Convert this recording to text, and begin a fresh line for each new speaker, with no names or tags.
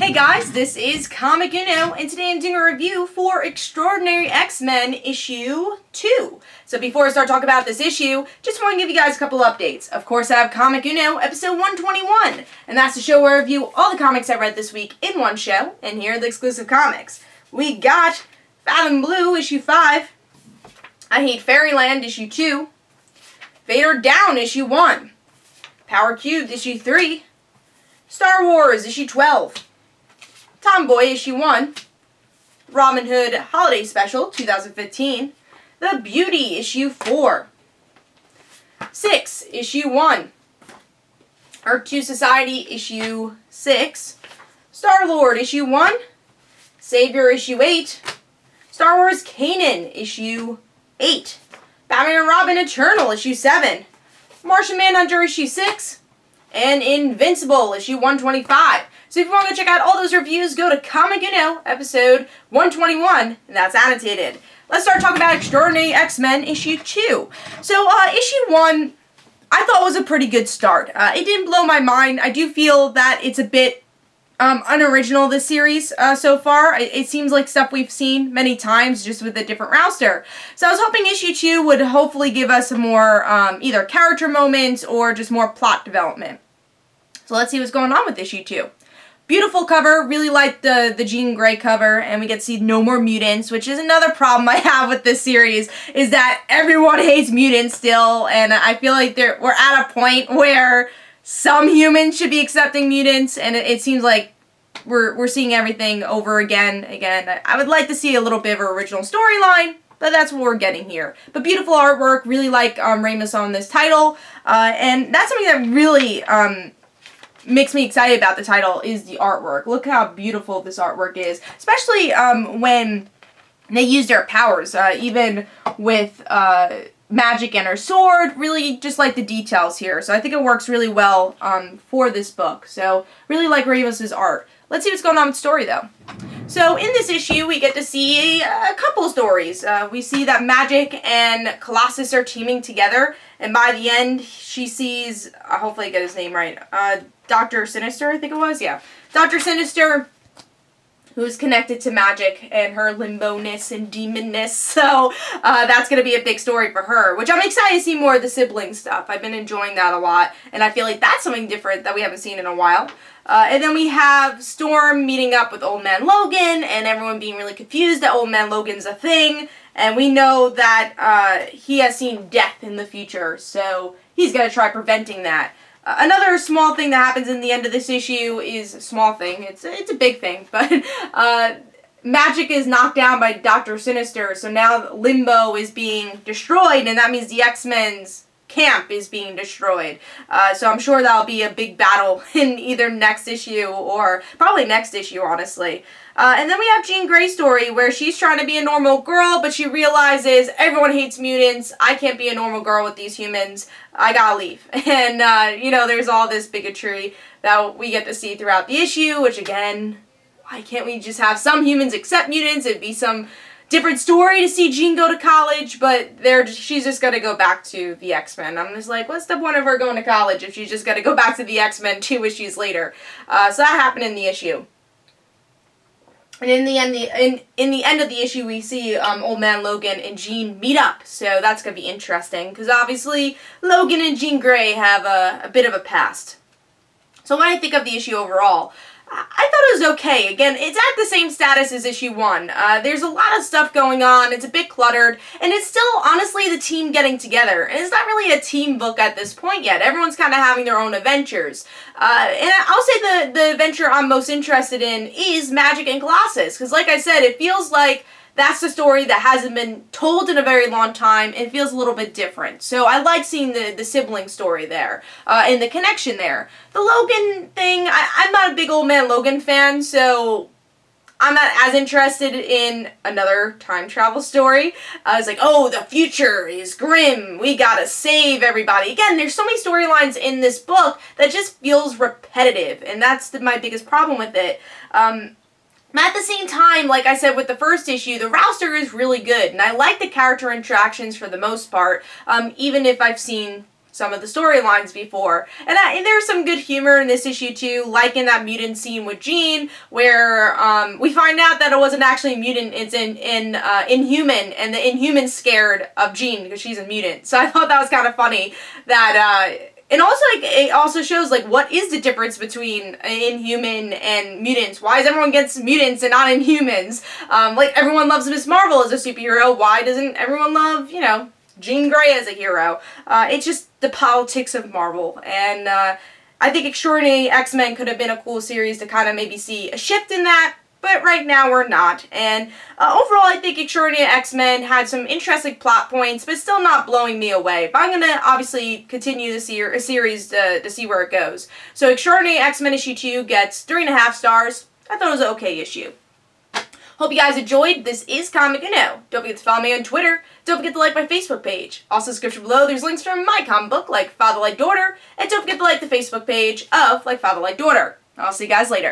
Hey guys, this is Comic Uno, and today I'm doing a review for Extraordinary X-Men issue 2. So before I start talking about this issue, just want to give you guys a couple updates. Of course, I have Comic Uno episode 121, and that's the show where I review all the comics I read this week in one show, and here are the exclusive comics. We got Fathom Blue issue 5, I Hate Fairyland issue 2, Vader Down issue 1, Power Cubed issue 3, Star Wars issue 12, Tomboy issue 1, Robin Hood Holiday Special 2015, The Beauty issue 4, 6 issue 1, Earth 2 Society issue 6, Star-Lord issue 1, Savior issue 8, Star Wars Kanan issue 8, Batman and Robin Eternal issue 7, Martian Manhunter issue 6, and Invincible issue 125. So if you want to check out all those reviews, go to Comic Uno episode 121, and that's annotated. Let's start talking about Extraordinary X-Men issue 2. So issue 1, I thought was a pretty good start. It didn't blow my mind. I do feel that it's a bit unoriginal, this series so far. It seems like stuff we've seen many times, just with a different roster. So I was hoping issue 2 would hopefully give us some more either character moments or just more plot development. So let's see what's going on with issue 2. Beautiful cover, really like the Jean Grey cover, and we get to see no more mutants, which is another problem I have with this series, is that everyone hates mutants still, and I feel like we're at a point where some humans should be accepting mutants, and it seems like we're seeing everything over again. I would like to see a little bit of an original storyline, but that's what we're getting here. But beautiful artwork, really like Ramos on this title, and that's something that really makes me excited about the title is the artwork. Look how beautiful this artwork is, especially when they use their powers, even with magic and her sword. Really just like the details here. So I think it works really well for this book. So really like Ramos's art. Let's see what's going on with the story though. So in this issue, we get to see a couple stories. We see that Magic and Colossus are teaming together, and by the end, she sees, hopefully I get his name right, Dr. Sinister, I think it was, yeah. Dr. Sinister, who's connected to Magic and her limbo-ness and demon-ness, so that's going to be a big story for her, which I'm excited to see more of the sibling stuff. I've been enjoying that a lot, and I feel like that's something different that we haven't seen in a while. And then we have Storm meeting up with Old Man Logan, and everyone being really confused that Old Man Logan's a thing, and we know that he has seen death in the future, so he's going to try preventing that. Another small thing that happens in the end of this issue is a small thing. It's a big thing, but Magic is knocked down by Dr. Sinister, so now Limbo is being destroyed, and that means the X-Men's camp is being destroyed. So I'm sure that'll be a big battle in either next issue or probably next issue, honestly. And then we have Jean Grey's story where she's trying to be a normal girl, but she realizes everyone hates mutants. I can't be a normal girl with these humans. I gotta leave. And, you know, there's all this bigotry that we get to see throughout the issue, which again, why can't we just have some humans accept mutants? It'd be some different story to see Jean go to college, but she's just gonna go back to the X-Men. I'm just like, what's the point of her going to college if she's just gonna go back to the X-Men 2 issues later? So that happened in the issue. And in the end of the issue, we see Old Man Logan and Jean meet up. So that's going to be interesting, because obviously Logan and Jean Grey have a bit of a past. So when I think of the issue overall, I thought it was okay. Again, it's at the same status as issue 1. There's a lot of stuff going on. It's a bit cluttered. And it's still, honestly, the team getting together. And it's not really a team book at this point yet. Everyone's kind of having their own adventures. And I'll say the adventure I'm most interested in is Magic and Colossus. Because like I said, it feels like that's the story that hasn't been told in a very long time. It feels a little bit different. So I like seeing the sibling story there, and the connection there. The Logan thing, I'm not a big Old Man Logan fan, so I'm not as interested in another time travel story. I was like, oh, the future is grim. We gotta save everybody. Again, there's so many storylines in this book that just feels repetitive, and that's my biggest problem with it. At the same time, like I said with the first issue, the roster is really good, and I like the character interactions for the most part, even if I've seen some of the storylines before. And there's some good humor in this issue too, like in that mutant scene with Jean, where we find out that it wasn't actually a mutant, it's Inhuman, and the Inhuman's scared of Jean because she's a mutant. So I thought that was kind of funny that, and also, like, it also shows, like, what is the difference between Inhuman and mutants? Why is everyone against mutants and not Inhumans? Like, everyone loves Miss Marvel as a superhero. Why doesn't everyone love, you know, Jean Grey as a hero? It's just the politics of Marvel. And I think Extraordinary X-Men could have been a cool series to kind of maybe see a shift in that. But right now we're not. And overall, I think Extraordinary X-Men had some interesting plot points, but still not blowing me away. But I'm going to obviously continue the series to see where it goes. So Extraordinary X-Men issue 2 gets 3.5 stars. I thought it was an okay issue. Hope you guys enjoyed. This is Comic Uno. Don't forget to follow me on Twitter. Don't forget to like my Facebook page. Also, in the description below, there's links from my comic book, Like Father Like Daughter. And don't forget to like the Facebook page of Like Father Like Daughter. I'll see you guys later.